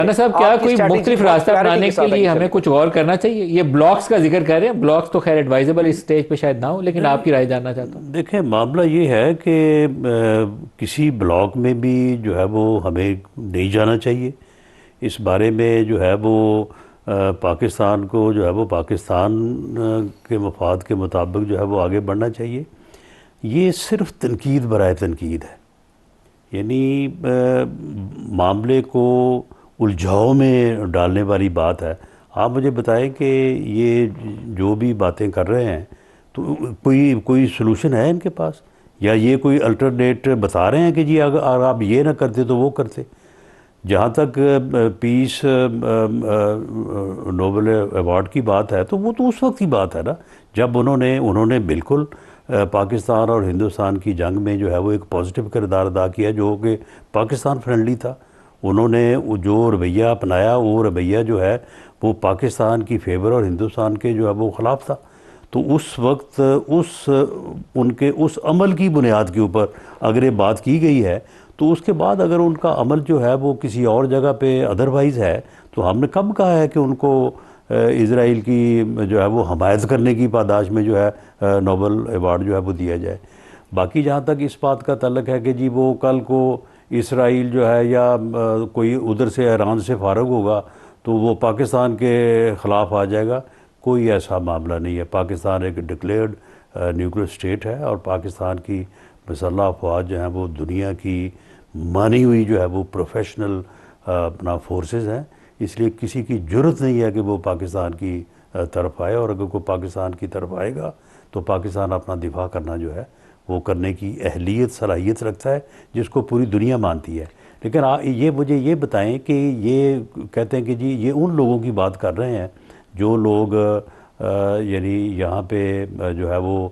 رانا صاحب، کیا کوئی مختلف راستہ اپنانے کے لیے ہمیں کچھ غور کرنا چاہیے؟ یہ بلاکس کا ذکر کر رہے ہیں، بلاکس تو خیر ایڈوائزیبل اس سٹیج پہ شاید نہ ہو، لیکن آپ کی رائے جاننا چاہتا ہوں۔ دیکھیں، معاملہ یہ ہے کہ کسی بلاک میں بھی جو ہے وہ ہمیں نہیں جانا چاہیے۔ اس بارے میں جو ہے وہ پاکستان کو جو ہے وہ پاکستان کے مفاد کے مطابق جو ہے وہ آگے بڑھنا چاہیے۔ یہ صرف تنقید برائے تنقید ہے، یعنی معاملے کو الجھاؤ میں ڈالنے والی بات ہے۔ آپ مجھے بتائیں کہ یہ جو بھی باتیں کر رہے ہیں تو کوئی سلوشن ہے ان کے پاس، یا یہ کوئی الٹرنیٹ بتا رہے ہیں کہ جی اگر آپ یہ نہ کرتے تو وہ کرتے؟ جہاں تک پیس نوبل ایوارڈ کی بات ہے تو وہ تو اس وقت کی بات ہے نا جب انہوں نے بالکل پاکستان اور ہندوستان کی جنگ میں جو ہے وہ ایک پازیٹیو کردار ادا کیا، جو کہ پاکستان فرینڈلی تھا۔ انہوں نے جو رویہ اپنایا، وہ رویہ جو ہے وہ پاکستان کی فیور اور ہندوستان کے جو ہے وہ خلاف تھا۔ تو اس وقت ان کے اس عمل کی بنیاد کے اوپر اگر یہ بات کی گئی ہے، تو اس کے بعد اگر ان کا عمل جو ہے وہ کسی اور جگہ پہ ادروائز ہے، تو ہم نے کب کہا ہے کہ ان کو اسرائیل کی جو ہے وہ حمایت کرنے کی پاداش میں جو ہے نوبل ایوارڈ جو ہے وہ دیا جائے؟ باقی جہاں تک اس بات کا تعلق ہے کہ جی وہ کل کو اسرائیل جو ہے یا کوئی ادھر سے ایران سے فارغ ہوگا تو وہ پاکستان کے خلاف آ جائے گا، کوئی ایسا معاملہ نہیں ہے۔ پاکستان ایک ڈکلیئرڈ نیوکلیر اسٹیٹ ہے، اور پاکستان کی مسلح افواج جو ہیں وہ دنیا کی مانی ہوئی جو ہے وہ پروفیشنل اپنا فورسز ہیں۔ اس لیے کسی کی جرت نہیں ہے کہ وہ پاکستان کی طرف آئے، اور اگر کوئی پاکستان کی طرف آئے گا تو پاکستان اپنا دفاع کرنا جو ہے وہ کرنے کی اہلیت صلاحیت رکھتا ہے، جس کو پوری دنیا مانتی ہے۔ لیکن مجھے یہ بتائیں کہ یہ کہتے ہیں کہ جی یہ ان لوگوں کی بات کر رہے ہیں جو لوگ یعنی یہاں پہ جو ہے وہ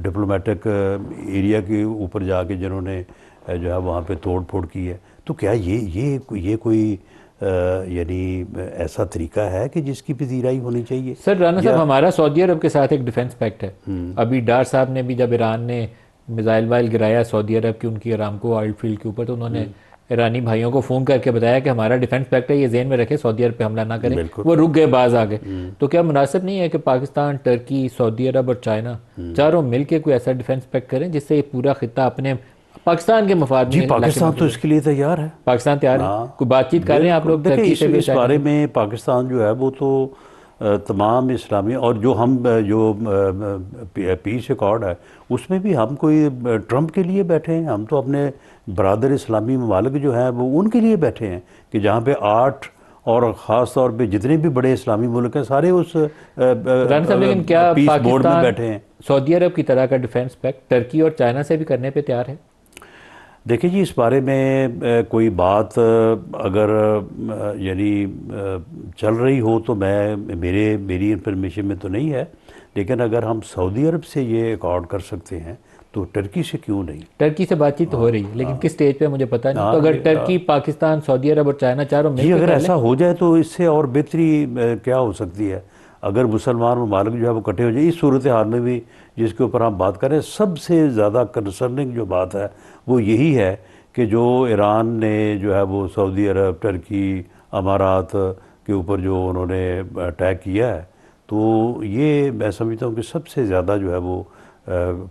ڈپلومیٹک ایریا کے اوپر جا کے جنہوں نے جو ہے وہاں پہ توڑ پھوڑ کی ہے، تو کیا یہ کوئی یعنی ایسا طریقہ ہے کہ جس کی پذیرائی ہونی چاہیے؟ سر، رانا صاحب، ہمارا سعودی عرب کے ساتھ ایک ڈیفنس پیکٹ ہے۔ ابھی ڈار صاحب نے بھی جب ایران نے میزائل وائل گرایا سعودی عرب کی ان کی ارامکو آئل فیلڈ کے اوپر، تو انہوں نے ایرانی بھائیوں کو فون کر کے بتایا کہ ہمارا ڈیفنس پیکٹ ہے، یہ ذہن میں رکھیں، سعودی عرب پہ حملہ نہ کریں۔ وہ رک گئے، باز آ گئے۔ تو کیا مناسب نہیں ہے کہ پاکستان، ٹرکی، سعودی عرب اور چائنا چاروں مل کے کوئی ایسا ڈیفنس پیکٹ کریں جس سے یہ پورا خطہ اپنے پاکستان کے مفاد میں؟ جی پاکستان تو اس کے لیے تیار ہے۔ پاکستان تیار ہے؟ کوئی بات چیت کر رہے ہیں آپ لوگ؟ دیکھیں، اس بارے میں پاکستان جو ہے وہ تو تمام اسلامی اور جو پیس ایکارڈ ہے اس میں بھی ہم کوئی ٹرمپ کے لیے بیٹھے ہیں؟ ہم تو اپنے برادر اسلامی ممالک جو ہیں وہ ان کے لیے بیٹھے ہیں کہ جہاں پہ 8 اور خاص طور پہ جتنے بھی بڑے اسلامی ملک ہیں سارے اس پیس بورڈ میں بیٹھے ہیں۔ سعودی عرب کی طرح کا ڈیفنس پیکٹ ٹرکی اور چائنا سے بھی کرنے پہ تیار ہے؟ دیکھیں جی، اس بارے میں کوئی بات اگر یعنی چل رہی ہو تو میری انفارمیشن میں تو نہیں ہے، لیکن اگر ہم سعودی عرب سے یہ ایکارڈ کر سکتے ہیں تو ٹرکی سے کیوں نہیں؟ ٹرکی سے بات چیت تو ہو رہی ہے، لیکن کس سٹیج پہ مجھے پتہ نہیں۔ تو اگر ٹرکی، پاکستان، سعودی عرب اور چائنا چاروں مل کے اگر ایسا ہو جائے تو اس سے اور بہتری کیا ہو سکتی ہے؟ اگر مسلمان ممالک جو ہے وہ کٹے ہو جائے اس صورتحال میں بھی جس کے اوپر ہم بات کریں، سب سے زیادہ کنسرننگ جو بات ہے وہ یہی ہے کہ جو ایران نے جو ہے وہ سعودی عرب، ٹرکی، امارات کے اوپر جو انہوں نے اٹیک کیا ہے، تو یہ میں سمجھتا ہوں کہ سب سے زیادہ جو ہے وہ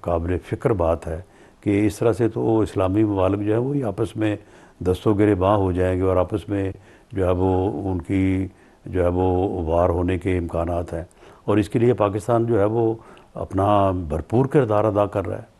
قابل فکر بات ہے کہ اس طرح سے تو اسلامی ممالک جو ہے وہی آپس میں دست و گریباں ہو جائیں گے، اور آپس میں جو ہے وہ ان کی جو ہے وہ وار ہونے کے امکانات ہیں، اور اس کے لیے پاکستان جو ہے وہ اپنا بھرپور کردار ادا کر رہا ہے۔